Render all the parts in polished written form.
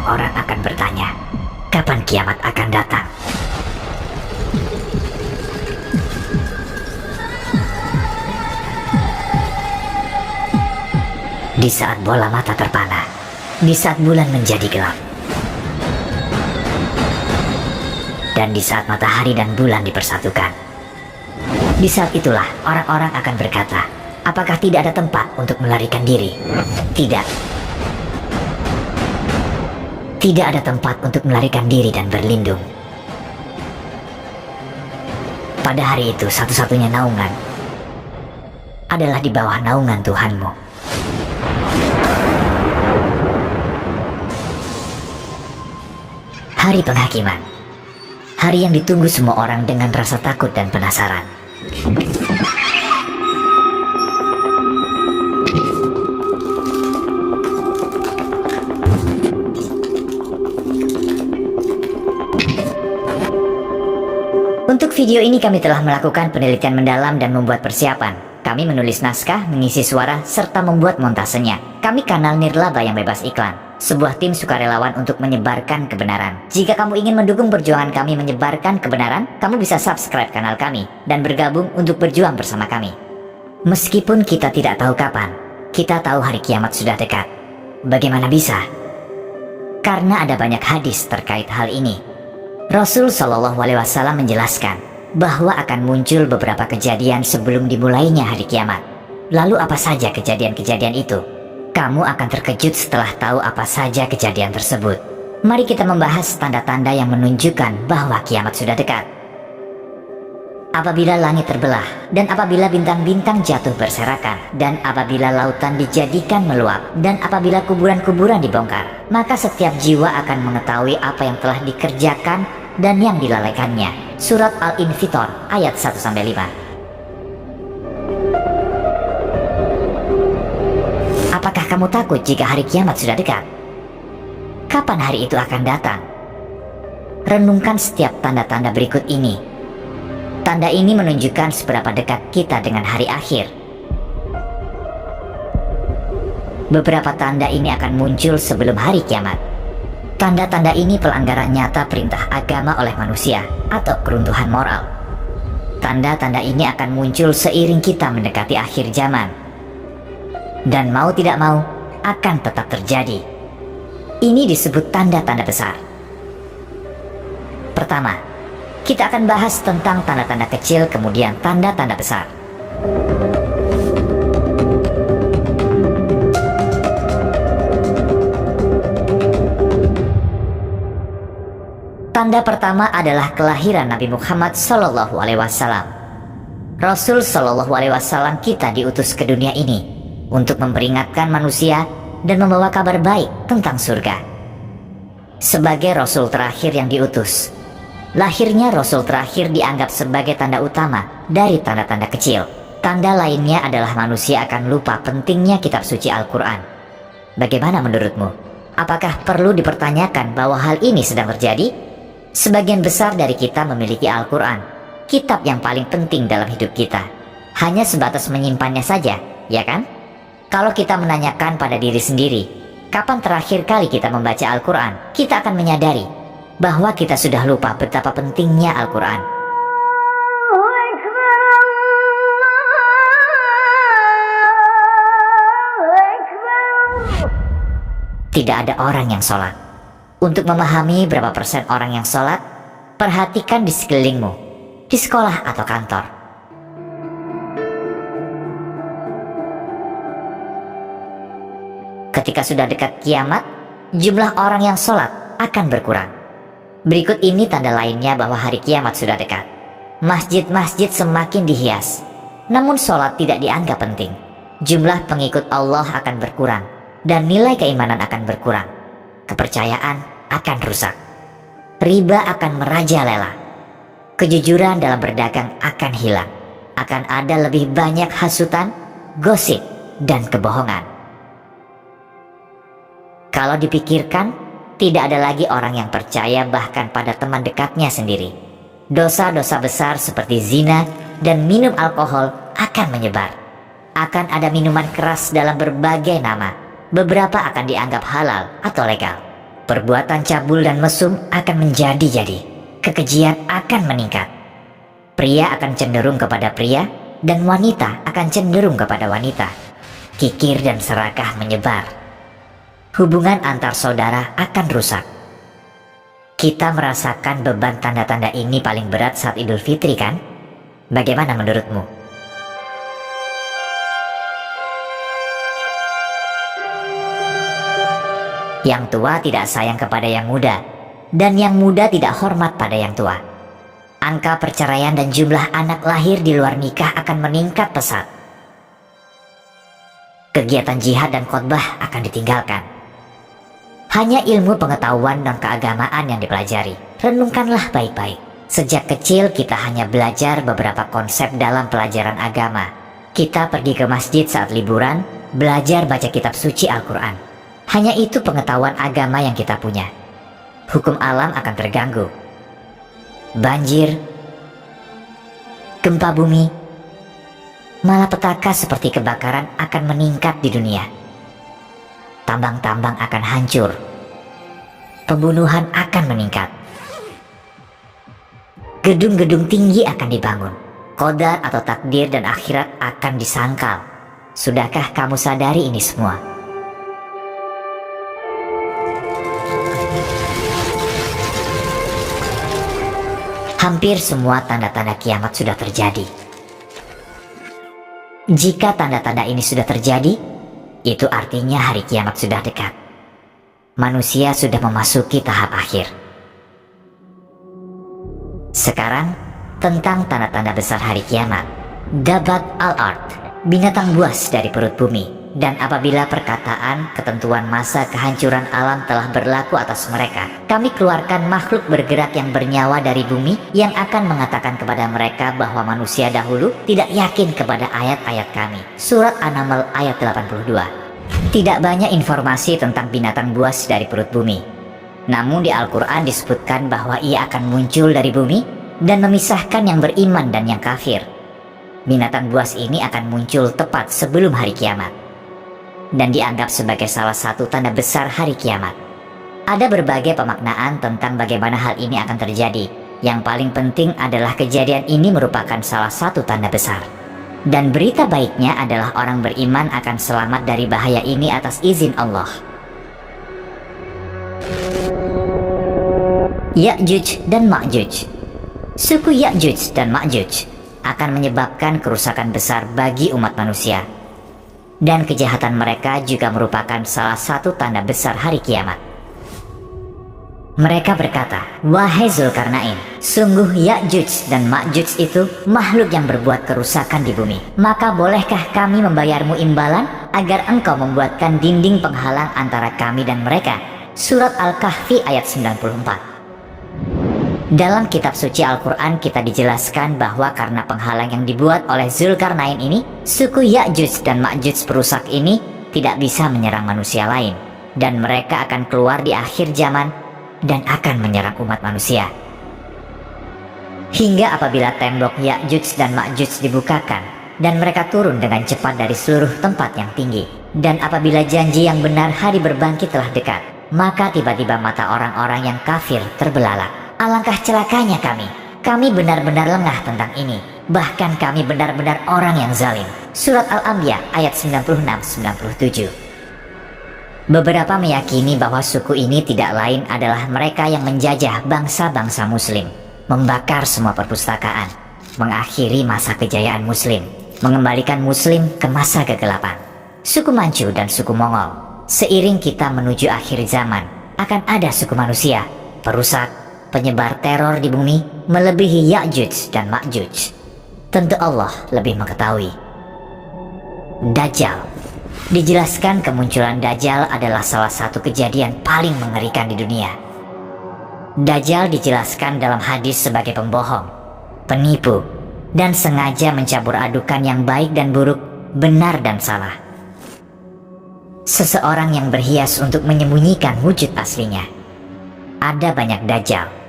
orang-orang akan bertanya, kapan kiamat akan datang? Di saat bola mata terpana, di saat bulan menjadi gelap, dan di saat matahari dan bulan dipersatukan, di saat itulah orang-orang akan berkata, apakah tidak ada tempat untuk melarikan diri? Tidak. Tidak ada tempat untuk melarikan diri dan berlindung. Pada hari itu, satu-satunya naungan adalah di bawah naungan Tuhanmu. Hari penghakiman. Hari yang ditunggu semua orang dengan rasa takut dan penasaran. Untuk video ini kami telah melakukan penelitian mendalam dan membuat persiapan. Kami menulis naskah, mengisi suara, serta membuat montasenya. Kami kanal Nirlaba yang bebas iklan, sebuah tim sukarelawan untuk menyebarkan kebenaran. Jika kamu ingin mendukung perjuangan kami menyebarkan kebenaran, kamu bisa subscribe kanal kami dan bergabung untuk berjuang bersama kami. Meskipun kita tidak tahu kapan, kita tahu hari kiamat sudah dekat. Bagaimana bisa? Karena ada banyak hadis terkait hal ini. Rasul Shallallahu Alaihi Wasallam menjelaskan bahwa akan muncul beberapa kejadian sebelum dimulainya hari kiamat. Lalu apa saja kejadian-kejadian itu? Kamu akan terkejut setelah tahu apa saja kejadian tersebut. Mari kita membahas tanda-tanda yang menunjukkan bahwa kiamat sudah dekat. Apabila langit terbelah, dan apabila bintang-bintang jatuh berserakan, dan apabila lautan dijadikan meluap, dan apabila kuburan-kuburan dibongkar, maka setiap jiwa akan mengetahui apa yang telah dikerjakan dan yang dilalaikannya. Surat Al-Infitor ayat 1-5. Apakah kamu takut jika hari kiamat sudah dekat? Kapan hari itu akan datang? Renungkan setiap tanda-tanda berikut ini. Tanda ini menunjukkan seberapa dekat kita dengan hari akhir. Beberapa tanda ini akan muncul sebelum hari kiamat. Tanda-tanda ini pelanggaran nyata perintah agama oleh manusia atau keruntuhan moral. Tanda-tanda ini akan muncul seiring kita mendekati akhir zaman. Dan mau tidak mau, akan tetap terjadi. Ini disebut tanda-tanda besar. Pertama, kita akan bahas tentang tanda-tanda kecil, kemudian tanda-tanda besar. Tanda pertama adalah kelahiran Nabi Muhammad Sallallahu Alaihi Wasallam. Rasul Sallallahu Alaihi Wasallam kita diutus ke dunia ini untuk memperingatkan manusia dan membawa kabar baik tentang surga. Sebagai Rasul terakhir yang diutus, lahirnya Rasul terakhir dianggap sebagai tanda utama dari tanda-tanda kecil. Tanda lainnya adalah manusia akan lupa pentingnya kitab suci Al-Quran. Bagaimana menurutmu? Apakah perlu dipertanyakan bahwa hal ini sedang terjadi? Sebagian besar dari kita memiliki Al-Quran, kitab yang paling penting dalam hidup kita. Hanya sebatas menyimpannya saja, ya kan? Kalau kita menanyakan pada diri sendiri, kapan terakhir kali kita membaca Al-Quran, kita akan menyadari bahwa kita sudah lupa betapa pentingnya Al-Quran. Tidak ada orang yang sholat. Untuk memahami berapa persen orang yang sholat, perhatikan di sekelilingmu, di sekolah atau kantor. Ketika sudah dekat kiamat, jumlah orang yang sholat akan berkurang. Berikut ini tanda lainnya bahwa hari kiamat sudah dekat. Masjid-masjid semakin dihias, namun sholat tidak dianggap penting. Jumlah pengikut Allah akan berkurang, dan nilai keimanan akan berkurang. Kepercayaan akan rusak. Riba akan merajalela. Kejujuran dalam berdagang akan hilang. Akan ada lebih banyak hasutan, gosip, dan kebohongan. Kalau dipikirkan, tidak ada lagi orang yang percaya bahkan pada teman dekatnya sendiri. Dosa-dosa besar seperti zina dan minum alkohol akan menyebar. Akan ada minuman keras dalam berbagai nama. Beberapa akan dianggap halal atau legal. Perbuatan cabul dan mesum akan menjadi-jadi. Kekejian akan meningkat. Pria akan cenderung kepada pria, dan wanita akan cenderung kepada wanita. Kikir dan serakah menyebar. Hubungan antar saudara akan rusak. Kita merasakan beban tanda-tanda ini paling berat saat Idul Fitri, kan? Bagaimana menurutmu? Yang tua tidak sayang kepada yang muda, dan yang muda tidak hormat pada yang tua. Angka perceraian dan jumlah anak lahir di luar nikah akan meningkat pesat. Kegiatan jihad dan khotbah akan ditinggalkan. Hanya ilmu pengetahuan dan keagamaan yang dipelajari. Renungkanlah baik-baik. Sejak kecil kita hanya belajar beberapa konsep dalam pelajaran agama. Kita pergi ke masjid saat liburan, belajar baca kitab suci Al-Quran. Hanya itu pengetahuan agama yang kita punya. Hukum alam akan terganggu. Banjir, gempa bumi, malapetaka seperti kebakaran akan meningkat di dunia. Tambang-tambang akan hancur. Pembunuhan akan meningkat. Gedung-gedung tinggi akan dibangun. Qadar atau takdir dan akhirat akan disangkal. Sudahkah kamu sadari ini semua? Hampir semua tanda-tanda kiamat sudah terjadi. Jika tanda-tanda ini sudah terjadi, itu artinya hari kiamat sudah dekat. Manusia sudah memasuki tahap akhir. Sekarang, tentang tanda-tanda besar hari kiamat. Dabat al-ard, binatang buas dari perut bumi. Dan apabila perkataan ketentuan masa kehancuran alam telah berlaku atas mereka, kami keluarkan makhluk bergerak yang bernyawa dari bumi yang akan mengatakan kepada mereka bahwa manusia dahulu tidak yakin kepada ayat-ayat kami. Surat An-Naml ayat 82. Tidak banyak informasi tentang binatang buas dari perut bumi. Namun di Al-Quran disebutkan bahwa ia akan muncul dari bumi dan memisahkan yang beriman dan yang kafir. Binatang buas ini akan muncul tepat sebelum hari kiamat dan dianggap sebagai salah satu tanda besar hari kiamat. Ada berbagai pemaknaan tentang bagaimana hal ini akan terjadi. Yang paling penting adalah kejadian ini merupakan salah satu tanda besar. Dan berita baiknya adalah orang beriman akan selamat dari bahaya ini atas izin Allah. Ya'juj dan Ma'juj. Suku Ya'juj dan Ma'juj akan menyebabkan kerusakan besar bagi umat manusia. Dan kejahatan mereka juga merupakan salah satu tanda besar hari kiamat. Mereka berkata, "Wahai Zulkarnain, sungguh Ya'juj dan Ma'juj itu makhluk yang berbuat kerusakan di bumi. Maka bolehkah kami membayarmu imbalan agar engkau membuatkan dinding penghalang antara kami dan mereka?" Surat Al-Kahfi ayat 94. Dalam kitab suci Al-Quran kita dijelaskan bahwa karena penghalang yang dibuat oleh Zulkarnain ini, suku Ya'juj dan Ma'juj perusak ini tidak bisa menyerang manusia lain. Dan mereka akan keluar di akhir zaman dan akan menyerang umat manusia. Hingga apabila tembok Ya'juj dan Ma'juj dibukakan dan mereka turun dengan cepat dari seluruh tempat yang tinggi. Dan apabila janji yang benar hari berbangkit telah dekat, maka tiba-tiba mata orang-orang yang kafir terbelalak. Alangkah celakanya kami benar-benar lengah tentang ini. Bahkan kami benar-benar orang yang zalim. Surat Al-Anbiya ayat 96-97. Beberapa meyakini bahwa suku ini tidak lain adalah mereka yang menjajah bangsa-bangsa muslim, membakar semua perpustakaan, mengakhiri masa kejayaan muslim, mengembalikan muslim ke masa kegelapan. Suku Manchu dan suku Mongol. Seiring kita menuju akhir zaman, akan ada suku manusia, perusak, penyebar teror di bumi melebihi Ya'juj dan Ma'juj. Tentu Allah lebih mengetahui. Dajjal. Dijelaskan kemunculan Dajjal adalah salah satu kejadian paling mengerikan di dunia. Dajjal dijelaskan dalam hadis sebagai pembohong, penipu, dan sengaja mencampur adukan yang baik dan buruk, benar dan salah. Seseorang yang berhias untuk menyembunyikan wujud aslinya. Ada banyak Dajjal.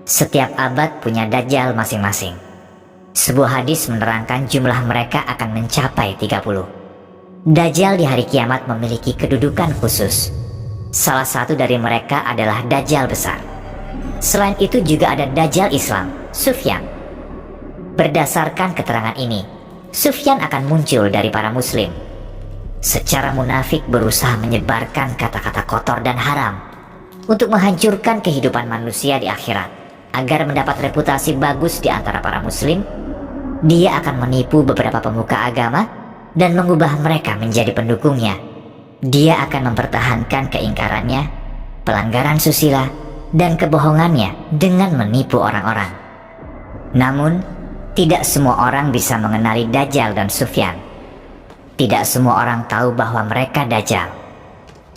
Setiap abad punya Dajjal masing-masing. Sebuah hadis menerangkan jumlah mereka akan mencapai 30. Dajjal di hari kiamat memiliki kedudukan khusus. Salah satu dari mereka adalah Dajjal besar. Selain itu juga ada Dajjal Islam, Sufyan. Berdasarkan keterangan ini, Sufyan akan muncul dari para muslim. Secara munafik berusaha menyebarkan kata-kata kotor dan haram untuk menghancurkan kehidupan manusia di akhirat. Agar mendapat reputasi bagus di antara para muslim, dia akan menipu beberapa pemuka agama dan mengubah mereka menjadi pendukungnya. Dia akan mempertahankan keingkarannya, pelanggaran susila, dan kebohongannya dengan menipu orang-orang. Namun, tidak semua orang bisa mengenali Dajjal dan Sufyan. Tidak semua orang tahu bahwa mereka Dajjal.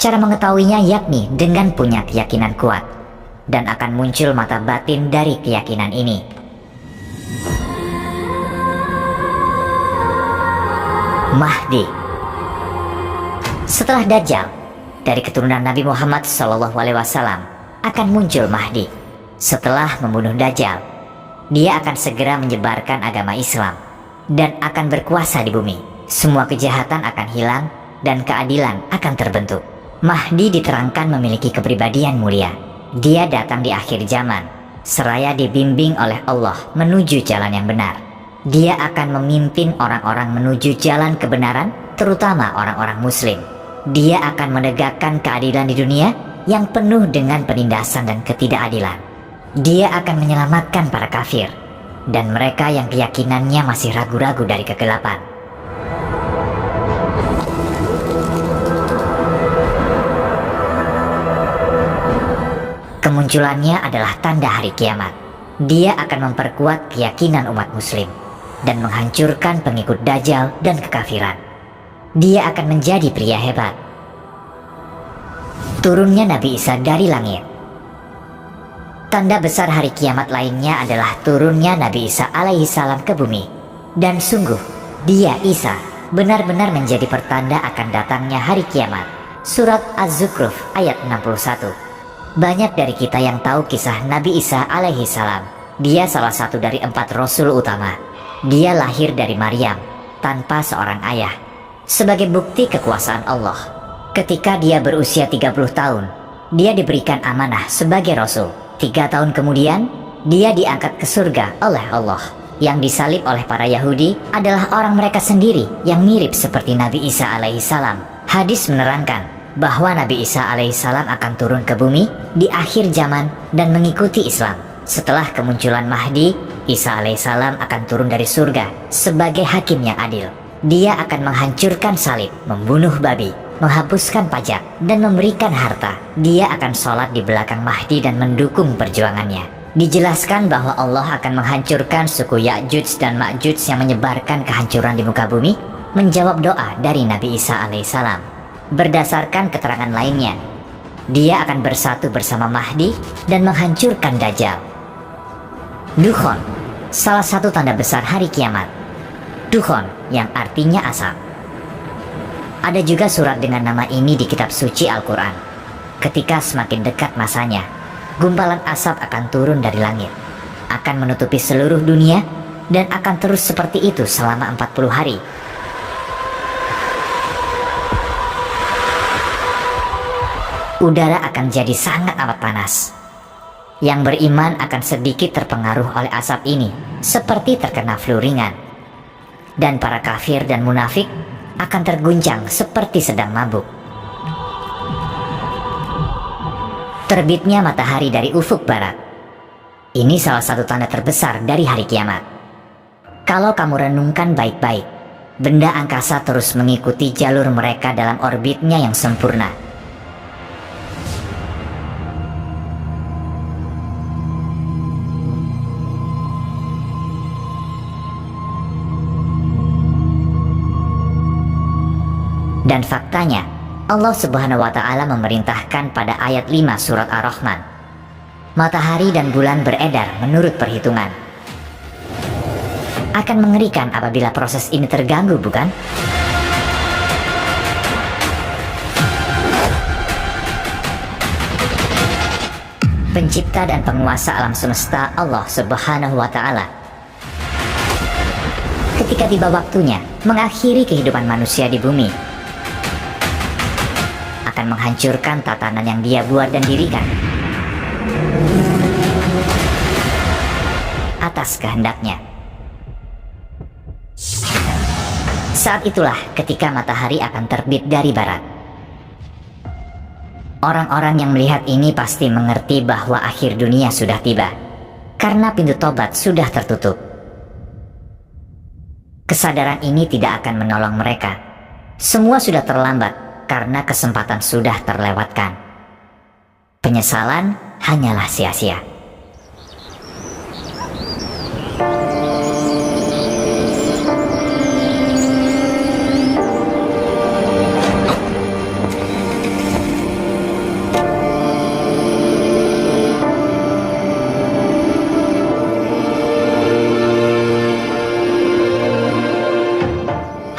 Cara mengetahuinya yakni dengan punya keyakinan kuat, dan akan muncul mata batin dari keyakinan ini. Mahdi. Setelah Dajjal, dari keturunan Nabi Muhammad SAW akan muncul Mahdi. Setelah membunuh Dajjal, dia akan segera menyebarkan agama Islam dan akan berkuasa di bumi. Semua kejahatan akan hilang dan keadilan akan terbentuk. Mahdi diterangkan memiliki kepribadian mulia. Dia datang di akhir zaman, seraya dibimbing oleh Allah menuju jalan yang benar. Dia akan memimpin orang-orang menuju jalan kebenaran, terutama orang-orang muslim. Dia akan menegakkan keadilan di dunia yang penuh dengan penindasan dan ketidakadilan. Dia akan menyelamatkan para kafir dan mereka yang keyakinannya masih ragu-ragu dari kegelapan. Kemunculannya adalah tanda hari kiamat. Dia akan memperkuat keyakinan umat muslim dan menghancurkan pengikut Dajjal dan kekafiran. Dia akan menjadi pria hebat. Turunnya Nabi Isa dari langit. Tanda besar hari kiamat lainnya adalah turunnya Nabi Isa alaihissalam ke bumi. Dan sungguh, dia Isa benar-benar menjadi pertanda akan datangnya hari kiamat. Surat Az-Zukhruf ayat 61. Banyak dari kita yang tahu kisah Nabi Isa alaihissalam. Dia salah satu dari 4 rasul utama. Dia lahir dari Maryam tanpa seorang ayah. Sebagai bukti kekuasaan Allah, ketika dia berusia 30 tahun, dia diberikan amanah sebagai rasul. 3 tahun kemudian, dia diangkat ke surga oleh Allah. Yang disalib oleh para Yahudi adalah orang mereka sendiri yang mirip seperti Nabi Isa alaihissalam. Hadis menerangkan bahwa Nabi Isa alaihissalam akan turun ke bumi di akhir zaman dan mengikuti Islam. Setelah kemunculan Mahdi, Isa alaihissalam akan turun dari surga sebagai hakim yang adil. Dia akan menghancurkan salib, membunuh babi, menghapuskan pajak, dan memberikan harta. Dia akan sholat di belakang Mahdi dan mendukung perjuangannya. Dijelaskan bahwa Allah akan menghancurkan suku Ya'juj dan Ma'juj yang menyebarkan kehancuran di muka bumi, menjawab doa dari Nabi Isa alaihissalam. Berdasarkan keterangan lainnya, dia akan bersatu bersama Mahdi dan menghancurkan Dajjal. Dukhon, salah satu tanda besar hari kiamat. Dukhon yang artinya asap. Ada juga surat dengan nama ini di kitab suci Al-Quran. Ketika semakin dekat masanya, gumpalan asap akan turun dari langit, akan menutupi seluruh dunia dan akan terus seperti itu selama 40 hari. Udara akan jadi sangat amat panas. Yang beriman akan sedikit terpengaruh oleh asap ini, seperti terkena flu ringan. Dan para kafir dan munafik akan terguncang seperti sedang mabuk. Terbitnya matahari dari ufuk barat. Ini salah satu tanda terbesar dari hari kiamat. Kalau kamu renungkan baik-baik, benda angkasa terus mengikuti jalur mereka dalam orbitnya yang sempurna. Dan faktanya, Allah Subhanahu wa Ta'ala memerintahkan pada ayat 5 surat Ar-Rahman, matahari dan bulan beredar menurut perhitungan. Akan mengerikan apabila proses ini terganggu, bukan? Pencipta dan penguasa alam semesta Allah Subhanahu wa Ta'ala, ketika tiba waktunya mengakhiri kehidupan manusia di bumi, akan menghancurkan tatanan yang dia buat dan dirikan atas kehendaknya. Saat itulah ketika matahari akan terbit dari barat. Orang-orang yang melihat ini pasti mengerti bahwa akhir dunia sudah tiba, karena pintu tobat sudah tertutup. Kesadaran ini tidak akan menolong mereka. Semua sudah terlambat karena kesempatan sudah terlewatkan. Penyesalan hanyalah sia-sia.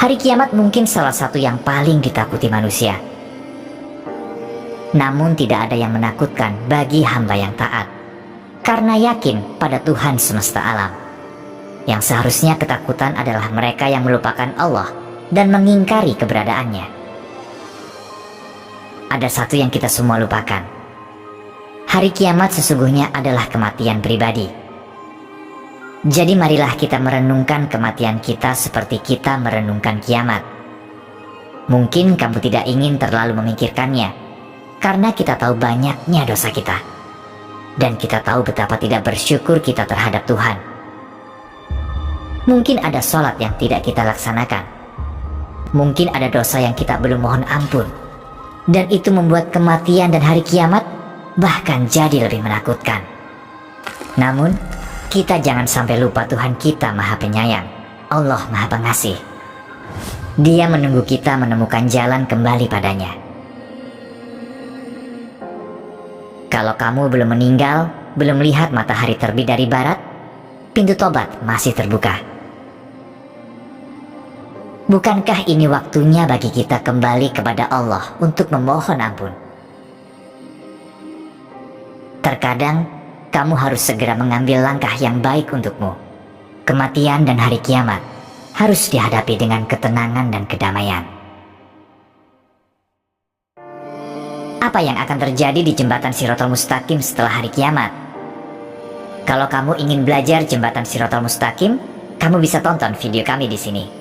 Hari kiamat mungkin salah satu yang paling ditakuti manusia. Namun tidak ada yang menakutkan bagi hamba yang taat, karena yakin pada Tuhan semesta alam. Yang seharusnya ketakutan adalah mereka yang melupakan Allah dan mengingkari keberadaannya. Ada satu yang kita semua lupakan. Hari kiamat sesungguhnya adalah kematian pribadi. Jadi marilah kita merenungkan kematian kita seperti kita merenungkan kiamat. Mungkin kamu tidak ingin terlalu memikirkannya, karena kita tahu banyaknya dosa kita. Dan kita tahu betapa tidak bersyukur kita terhadap Tuhan. Mungkin ada sholat yang tidak kita laksanakan. Mungkin ada dosa yang kita belum mohon ampun. Dan itu membuat kematian dan hari kiamat bahkan jadi lebih menakutkan. Namun, kita jangan sampai lupa Tuhan kita Maha Penyayang. Allah Maha Pengasih. Dia menunggu kita menemukan jalan kembali padanya. Kalau kamu belum meninggal, belum melihat matahari terbit dari barat, pintu tobat masih terbuka. Bukankah ini waktunya bagi kita kembali kepada Allah untuk memohon ampun? Terkadang kamu harus segera mengambil langkah yang baik untukmu. Kematian dan hari kiamat harus dihadapi dengan ketenangan dan kedamaian. Apa yang akan terjadi di jembatan Shiratal Mustaqim setelah hari kiamat? Kalau kamu ingin belajar jembatan Shiratal Mustaqim, kamu bisa tonton video kami di sini.